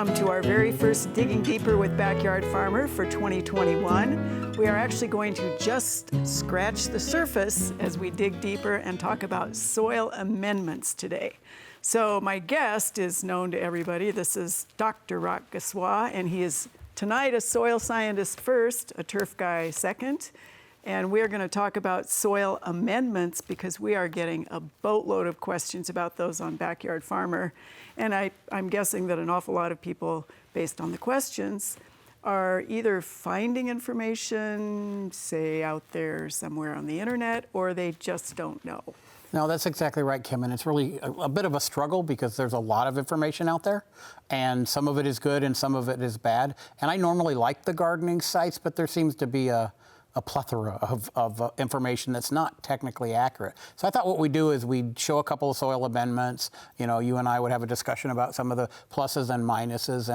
Welcome to our very first Digging Deeper with Backyard Farmer for 2021. We are actually going to just scratch the surface as we dig deeper and talk about soil amendments today. So my guest is known to everybody. This is Dr. Roch Gaussoin, and he is tonight a soil scientist first, a turf guy second. And we're going to talk about soil amendments because we are getting a boatload of questions about those on Backyard Farmer. And I'm guessing that an awful lot of people, based on the questions, are either finding information, say, out there somewhere on the internet, or they just don't know. No, that's exactly right, Kim, and it's really a bit of a struggle because there's a lot of information out there, and some of it is good and some of it is bad. And I normally like the gardening sites, but there seems to be a plethora of information that's not technically accurate. So I thought what we'd do is we'd show a couple of soil amendments. You know, you and I would have a discussion about some of the pluses and minuses,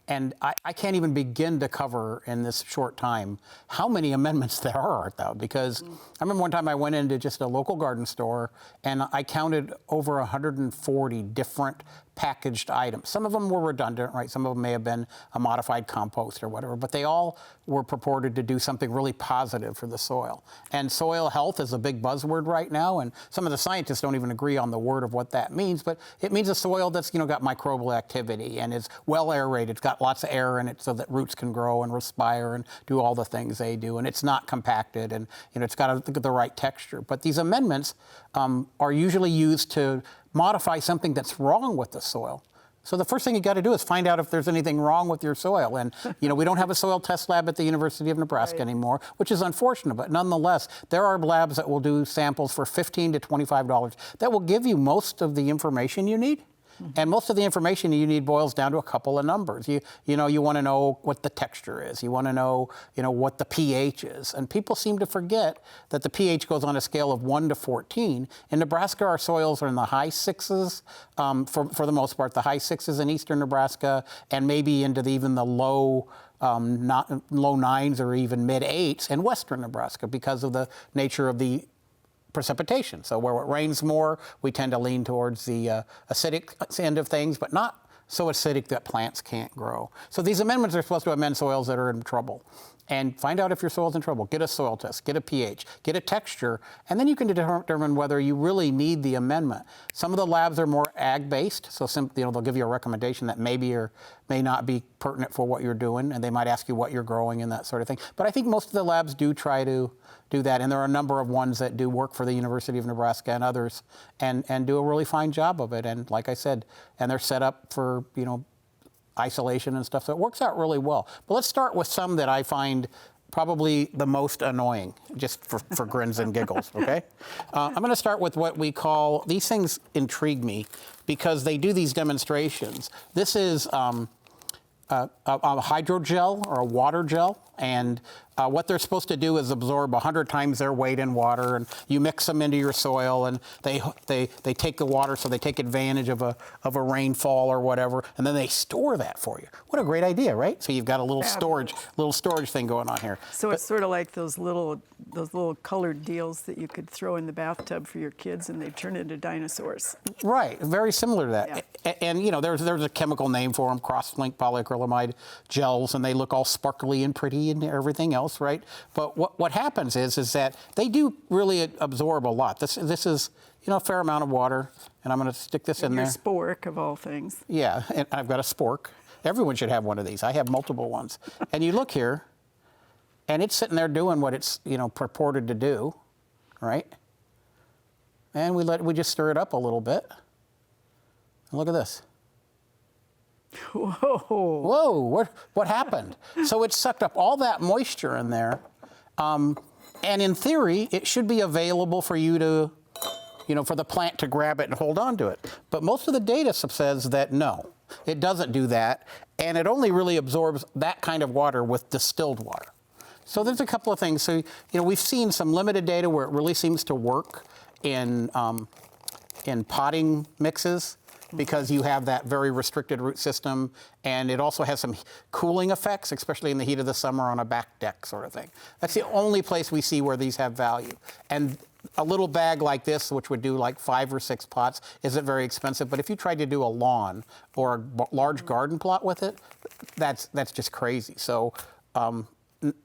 and I can't even begin to cover in this short time how many amendments there are, though, because I remember one time I went into just a local garden store and I counted over 140 different packaged items. Some of them were redundant, right? Some of them may have been a modified compost or whatever, but they all were purported to do something really positive for the soil. And soil health is a big buzzword right now, and some of the scientists don't even agree on the word of what that means, but it means a soil that's, you know, got microbial activity and is well aerated. It's got lots of air in it so that roots can grow and respire and do all the things they do, and it's not compacted, and, you know, it's got the right texture. But these amendments are usually used to modify something that's wrong with the soil. So the first thing you got to do is find out if there's anything wrong with your soil. And, you know, we don't have a soil test lab at the University of Nebraska anymore, which is unfortunate. But nonetheless, there are labs that will do samples for $15 to $25 that will give you most of the information you need. And most of the information you need boils down to a couple of numbers. You want to know what the texture is. You want to know, what the pH is. And people seem to forget that the pH goes on a scale of 1 to 14. In Nebraska, our soils are in the high sixes, for the most part, the high sixes in eastern Nebraska, and maybe into even the low nines or even mid eights in western Nebraska because of the nature of the precipitation. So where it rains more, we tend to lean towards the acidic end of things, but not so acidic that plants can't grow. So these amendments are supposed to amend soils that are in trouble. And find out if your soil's in trouble. Get a soil test, get a pH, get a texture, and then you can determine whether you really need the amendment. Some of the labs are more ag-based, so they'll give you a recommendation that maybe or may not be pertinent for what you're doing, and they might ask you what you're growing and that sort of thing. But I think most of the labs do try to do that, and there are a number of ones that do work for the University of Nebraska and others, and do a really fine job of it. And like I said, and they're set up for, isolation and stuff, so it works out really well. But let's start with some that I find probably the most annoying, just for grins and giggles, okay? I'm going to start with what we call, these things intrigue me because they do these demonstrations. This is a hydrogel or a water gel, and what they're supposed to do is absorb 100 times their weight in water, and you mix them into your soil, and they take the water, so they take advantage of a rainfall or whatever, and then they store that for you. What a great idea, right? So you've got a little storage thing going on here. So it's sort of like those little colored deals that you could throw in the bathtub for your kids, and they turn into dinosaurs. Right, very similar to that. Yeah. And there's a chemical name for them, cross-linked polyacrylamide gels, and they look all sparkly and pretty and everything else. Right, but what happens is that they do really absorb a lot. This is a fair amount of water, and I'm going to stick this in there. Your spork of all things. Yeah, and I've got a spork. Everyone should have one of these. I have multiple ones. And you look here, and it's sitting there doing what it's purported to do, right? And we just stir it up a little bit. And look at this. Whoa, what happened? So it sucked up all that moisture in there. And in theory, it should be available for you to, for the plant to grab it and hold on to it. But most of the data says that no, it doesn't do that. And it only really absorbs that kind of water with distilled water. So there's a couple of things. So, we've seen some limited data where it really seems to work in potting mixes, because you have that very restricted root system, and it also has some cooling effects, especially in the heat of the summer on a back deck sort of thing. That's the only place we see where these have value. And a little bag like this, which would do like 5 or 6 pots, isn't very expensive. But if you tried to do a lawn or a large garden plot with it, that's just crazy. So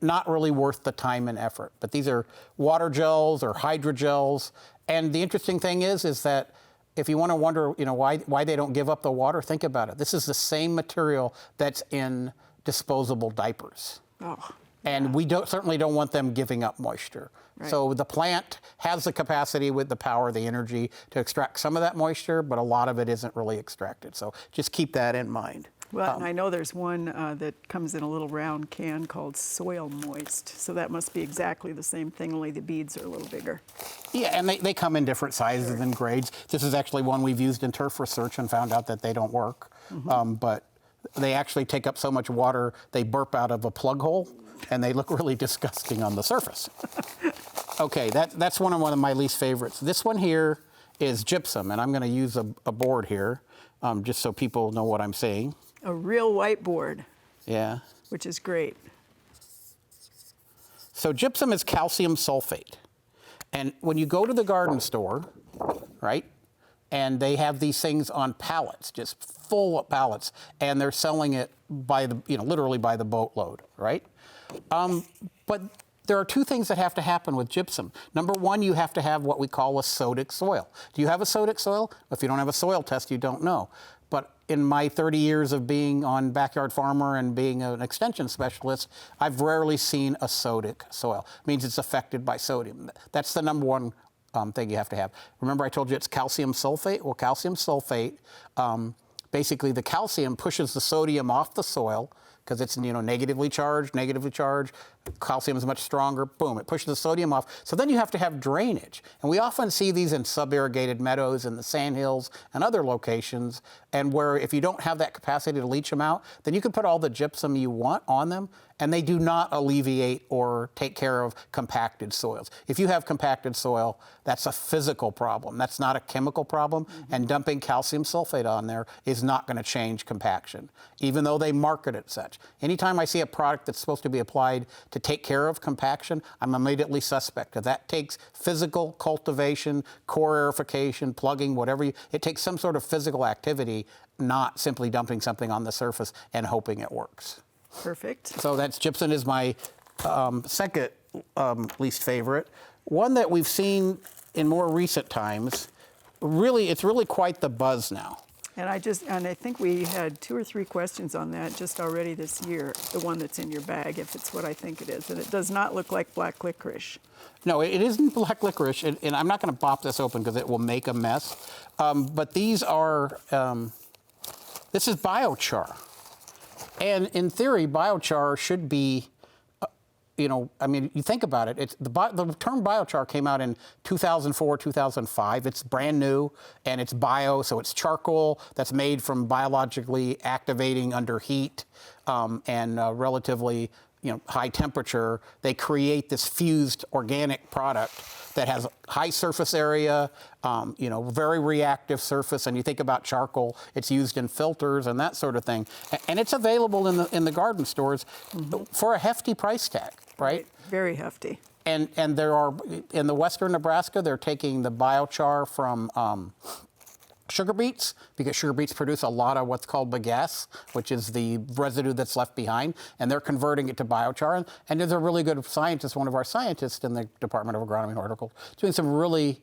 not really worth the time and effort. But these are water gels or hydrogels. And the interesting thing is that if you want to wonder, why they don't give up the water, think about it. This is the same material that's in disposable diapers. Oh. And we certainly don't want them giving up moisture. Right. So the plant has the capacity with the power, the energy to extract some of that moisture, but a lot of it isn't really extracted. So just keep that in mind. Well, and I know there's one that comes in a little round can called Soil Moist. So that must be exactly the same thing, only the beads are a little bigger. Yeah, and they come in different sizes and grades. This is actually one we've used in turf research and found out that they don't work. But they actually take up so much water, they burp out of a plug hole, and they look really disgusting on the surface. Okay, that's one of my least favorites. This one here is gypsum, and I'm going to use a board here just so people know what I'm saying. A real whiteboard. Yeah. Which is great. So gypsum is calcium sulfate. And when you go to the garden store, right, and they have these things on pallets, just full of pallets, and they're selling it by literally by the boatload, right? But there are 2 things that have to happen with gypsum. Number 1, you have to have what we call a sodic soil. Do you have a sodic soil? If you don't have a soil test, you don't know. But in my 30 years of being on Backyard Farmer and being an extension specialist, I've rarely seen a sodic soil. It means it's affected by sodium. That's the number 1 thing you have to have. Remember I told you it's calcium sulfate? Well, calcium sulfate, basically the calcium pushes the sodium off the soil because it's negatively charged. Calcium is much stronger. Boom, it pushes the sodium off. So then you have to have drainage. And we often see these in sub-irrigated meadows in the sandhills and other locations, and where if you don't have that capacity to leach them out, then you can put all the gypsum you want on them, and they do not alleviate or take care of compacted soils. If you have compacted soil, that's a physical problem. That's not a chemical problem, and dumping calcium sulfate on there is not going to change compaction, even though they market it such. Anytime I see a product that's supposed to be applied to take care of compaction, I'm immediately suspect, because that takes physical cultivation, core aerification, plugging, whatever. It takes some sort of physical activity, not simply dumping something on the surface and hoping it works. Perfect. So that's gypsum is my second least favorite. One that we've seen in more recent times, it's really quite the buzz now. And I think we had 2 or 3 questions on that just already this year, the one that's in your bag, if it's what I think it is. And it does not look like black licorice. No, it isn't black licorice, and I'm not going to pop this open because it will make a mess. But these are, this is biochar. And in theory, biochar should be, you think about it. The term biochar came out in 2004, 2005. It's brand new, and it's bio, so it's charcoal that's made from biologically activating under heat and relatively high temperature. They create this fused organic product that has high surface area, very reactive surface. And you think about charcoal, it's used in filters and that sort of thing. And it's available in the garden stores for a hefty price tag, right? Very hefty. And there are, in the western Nebraska, they're taking the biochar from sugar beets, because sugar beets produce a lot of what's called bagasse, which is the residue that's left behind, and they're converting it to biochar. And there's a really good scientist, one of our scientists in the Department of Agronomy and Horticulture, doing some really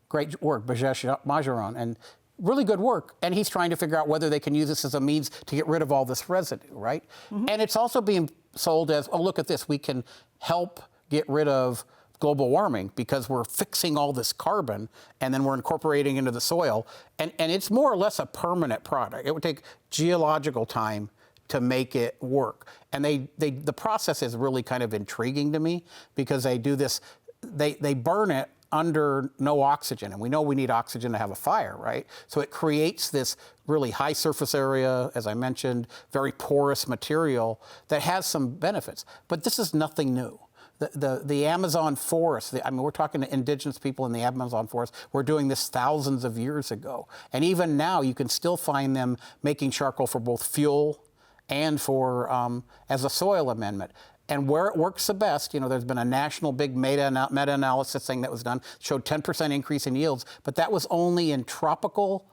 great work, Biochar, and really good work. And he's trying to figure out whether they can use this as a means to get rid of all this residue, right? And it's also being sold as, oh, look at this, we can help get rid of global warming because we're fixing all this carbon and then we're incorporating into the soil. And it's more or less a permanent product. It would take geological time to make it work. And the process is really kind of intriguing to me because they do this, they burn it under no oxygen. And we know we need oxygen to have a fire, right? So it creates this really high surface area, as I mentioned, very porous material that has some benefits. But this is nothing new. The Amazon forest, we're talking to indigenous people in the Amazon forest, were doing this thousands of years ago. And even now, you can still find them making charcoal for both fuel and for as a soil amendment. And where it works the best, there's been a national big meta-analysis thing that was done, showed 10% increase in yields, but that was only in tropical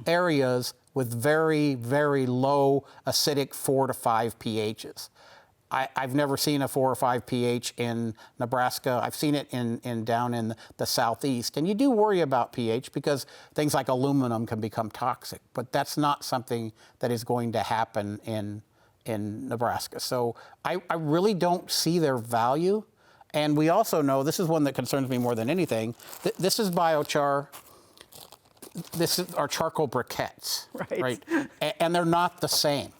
areas with very, very low acidic 4 to 5 pHs. I've never seen a 4 or 5 pH in Nebraska. I've seen it down in the southeast. And you do worry about pH because things like aluminum can become toxic, but that's not something that is going to happen in Nebraska. So I really don't see their value. And we also know, this is one that concerns me more than anything, this is biochar. This is our charcoal briquettes, right? And they're not the same.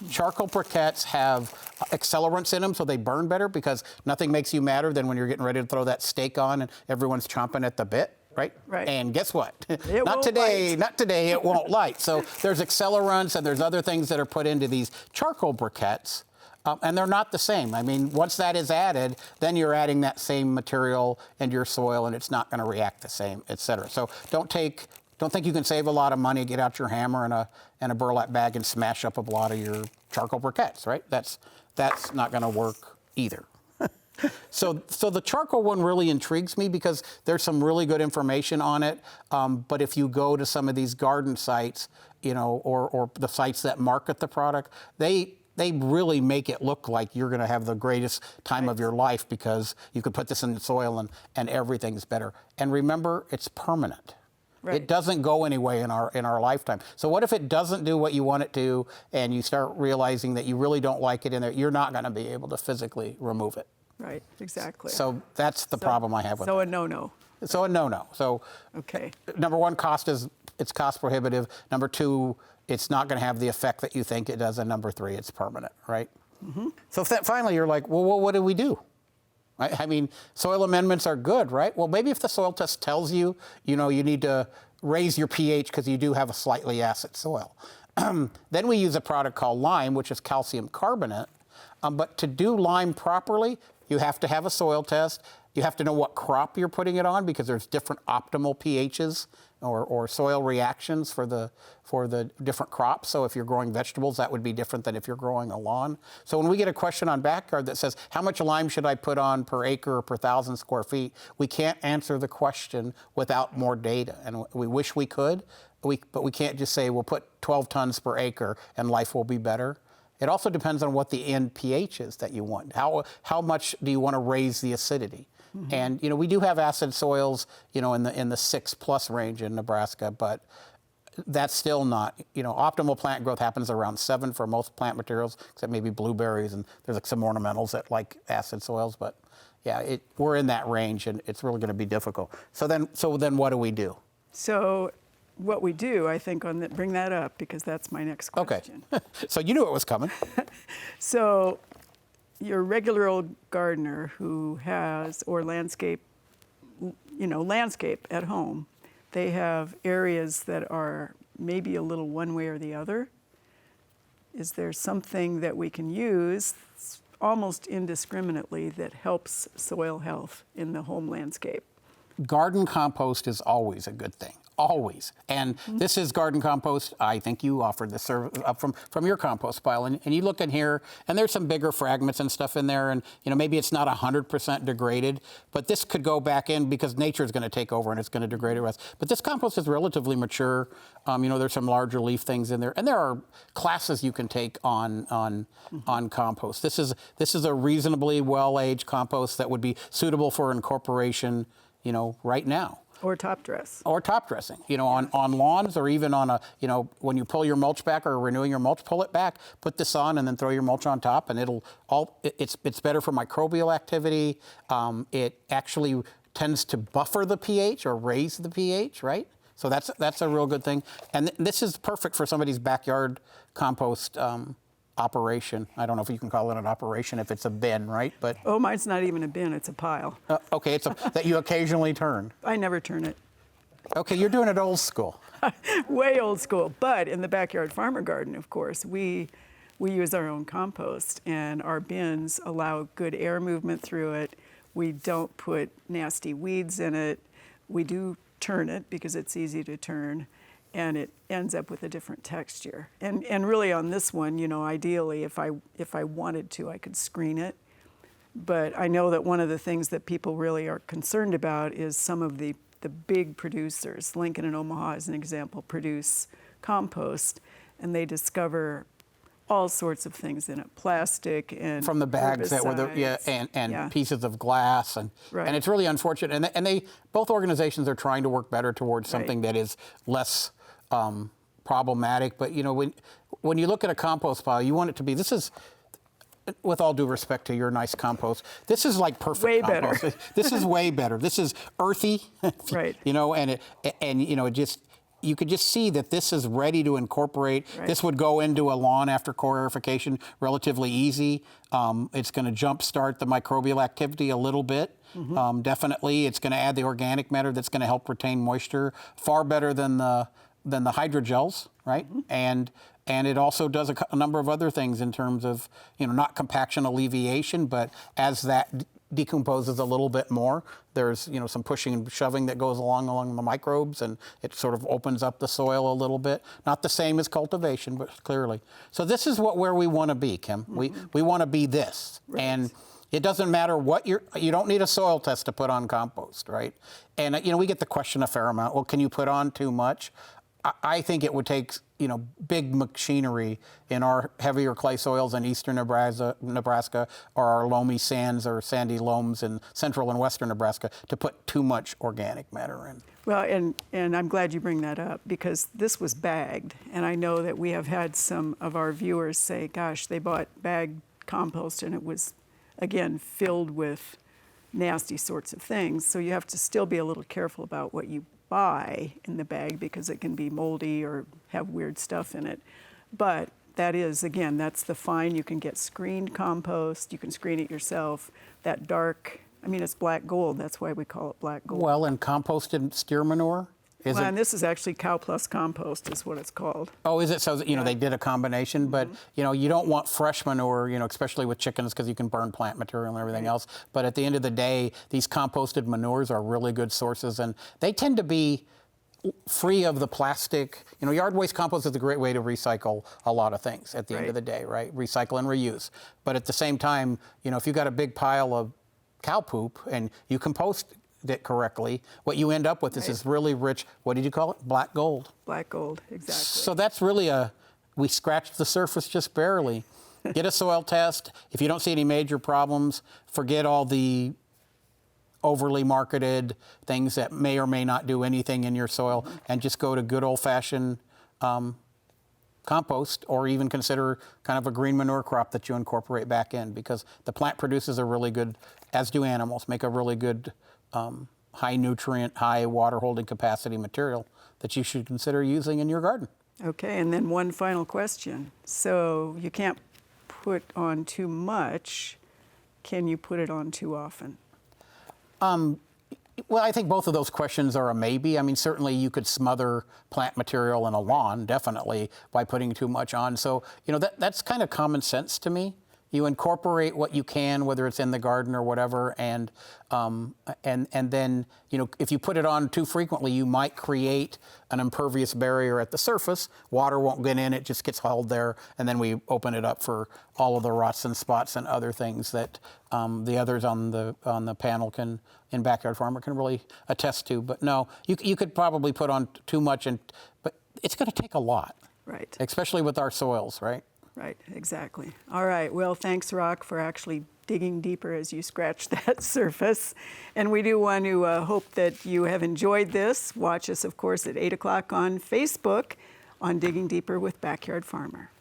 Charcoal briquettes have accelerants in them, so they burn better because nothing makes you madder than when you're getting ready to throw that steak on and everyone's chomping at the bit, right? And guess what? Not today, it won't light. So there's accelerants and there's other things that are put into these charcoal briquettes, and they're not the same. I mean, once that is added, then you're adding that same material into your soil and it's not going to react the same, et cetera. So don't think you can save a lot of money, get out your hammer and a burlap bag and smash up a lot of your charcoal briquettes, right? That's not going to work either. So the charcoal one really intrigues me because there's some really good information on it. But if you go to some of these garden sites, or the sites that market the product, they really make it look like you're going to have the greatest time of your life because you could put this in the soil and everything's better. And remember, it's permanent. It doesn't go anyway in our lifetime. So what if it doesn't do what you want it to, and you start realizing that you really don't like it in there? You're not going to be able to physically remove it. Right, exactly. So that's the problem I have with it. So a no-no. So a no-no. So number one, it's cost prohibitive. Number two, it's not going to have the effect that you think it does. And number three, it's permanent, right? So finally you're like, well, what do we do? I mean, soil amendments are good, right? Well, maybe if the soil test tells you, you need to raise your pH because you do have a slightly acid soil. Then we use a product called lime, which is calcium carbonate. But to do lime properly, you have to have a soil test. You have to know what crop you're putting it on because there's different optimal pHs or soil reactions for the different crops. So if you're growing vegetables, that would be different than if you're growing a lawn. So when we get a question on Backyard that says, how much lime should I put on per acre or per 1,000 square feet? We can't answer the question without more data. And we wish we could, but we can't just say, we'll put 12 tons per acre and life will be better. It also depends on what the end pH is that you want. How much do you want to raise the acidity? And we do have acid soils, in the 6+ range in Nebraska, but that's still not, optimal plant growth happens around 7 for most plant materials, except maybe blueberries, and there's like some ornamentals that like acid soils, but yeah, we're in that range, and it's really going to be difficult. So then what do we do? So what we do, I think, bring that up because that's my next question. Okay. So you knew it was coming. So your regular old gardener who has, or landscape at home, they have areas that are maybe a little one way or the other. Is there something that we can use almost indiscriminately that helps soil health in the home landscape? Garden compost is always a good thing. Always. And this is garden compost. I think you offered this up from your compost pile. And you look in here, and there's some bigger fragments and stuff in there. And maybe it's not 100% degraded, but this could go back in because nature is going to take over and it's going to degrade the rest. But this compost is relatively mature. There's some larger leaf things in there. And there are classes you can take on compost. This is a reasonably well-aged compost that would be suitable for incorporation, right now. Or top dress. Or top dressing, on lawns, or even on when you pull your mulch back or renewing your mulch, pull it back, put this on, and then throw your mulch on top, and it's better for microbial activity. It actually tends to buffer the pH or raise the pH, right? So that's a real good thing. And this is perfect for somebody's backyard compost operation. I don't know if you can call it an operation if it's a bin, right? But oh, mine's not even a bin, it's a pile. Okay, it's that you occasionally turn. I never turn it. Okay, you're doing it old school. Way old school. But in the backyard farmer garden, of course, we use our own compost, and our bins allow good air movement through it. We don't put nasty weeds in it. We do turn it because it's easy to turn, and it ends up with a different texture. And really on this one, ideally, if I wanted to, I could screen it. But I know that one of the things that people really are concerned about is some of the big producers. Lincoln and Omaha, as an example, produce compost, and they discover all sorts of things in it, plastic and from the bags that were herbicides. Pieces of glass, and it's really unfortunate. And they both organizations are trying to work better towards something that is less problematic. But when you look at a compost pile, you want it to be. This is, with all due respect to your nice compost, this is like perfect way compost. Better. This is way better. This is earthy, right? It just. You could just see that this is ready to incorporate. Right. This would go into a lawn after core aerification relatively easy. It's going to jumpstart the microbial activity a little bit. Mm-hmm. Definitely, it's going to add the organic matter that's going to help retain moisture far better than the hydrogels, right? Mm-hmm. And it also does a number of other things in terms of not compaction alleviation, but as that decomposes a little bit more, there's some pushing and shoving that goes along the microbes, and it sort of opens up the soil a little bit. Not the same as cultivation, but clearly. So this is where we want to be, Kim. Mm-hmm. We want to be this. Right. And it doesn't matter what you don't need a soil test to put on compost, right? And we get the question a fair amount. Well, can you put on too much? I think it would take big machinery in our heavier clay soils in eastern Nebraska, or our loamy sands or sandy loams in central and western Nebraska to put too much organic matter in. Well, and I'm glad you bring that up, because this was bagged, and I know that we have had some of our viewers say, gosh, they bought bagged compost and it was, again, filled with nasty sorts of things. So you have to still be a little careful about what you buy in the bag, because it can be moldy or have weird stuff in it. But that is, again, that's the fine. You can get screened compost. You can screen it yourself. That dark, it's black gold. That's why we call it black gold. Well, and composted steer manure? And this is actually cow plus compost is what it's called. Oh, is it? So, they did a combination, but, you don't want fresh manure, especially with chickens, because you can burn plant material and everything else. But at the end of the day, these composted manures are really good sources, and they tend to be free of the plastic. Yard waste compost is a great way to recycle a lot of things at the end of the day, right? Recycle and reuse. But at the same time, if you've got a big pile of cow poop and you compost it correctly, what you end up with is this really rich, what did you call it? Black gold. Black gold, exactly. So that's really we scratched the surface just barely. Get a soil test. If you don't see any major problems, forget all the overly marketed things that may or may not do anything in your soil, and just go to good old-fashioned compost, or even consider kind of a green manure crop that you incorporate back in, because the plant produces a really good, as do animals, make a really good high nutrient, high water holding capacity material that you should consider using in your garden. Okay, and then one final question. So you can't put on too much. Can you put it on too often? Well, I think both of those questions are a maybe. Certainly you could smother plant material in a lawn, definitely, by putting too much on. So, that's kind of common sense to me. You incorporate what you can, whether it's in the garden or whatever, and then if you put it on too frequently, you might create an impervious barrier at the surface. Water won't get in; it just gets held there, and then we open it up for all of the rots and spots and other things that the others on the panel in Backyard Farmer can really attest to. But no, you could probably put on too much, but it's going to take a lot, right? Especially with our soils, right? Right, exactly. All right, well, thanks, Roch, for actually digging deeper as you scratch that surface. And we do want to hope that you have enjoyed this. Watch us, of course, at 8 o'clock on Facebook on Digging Deeper with Backyard Farmer.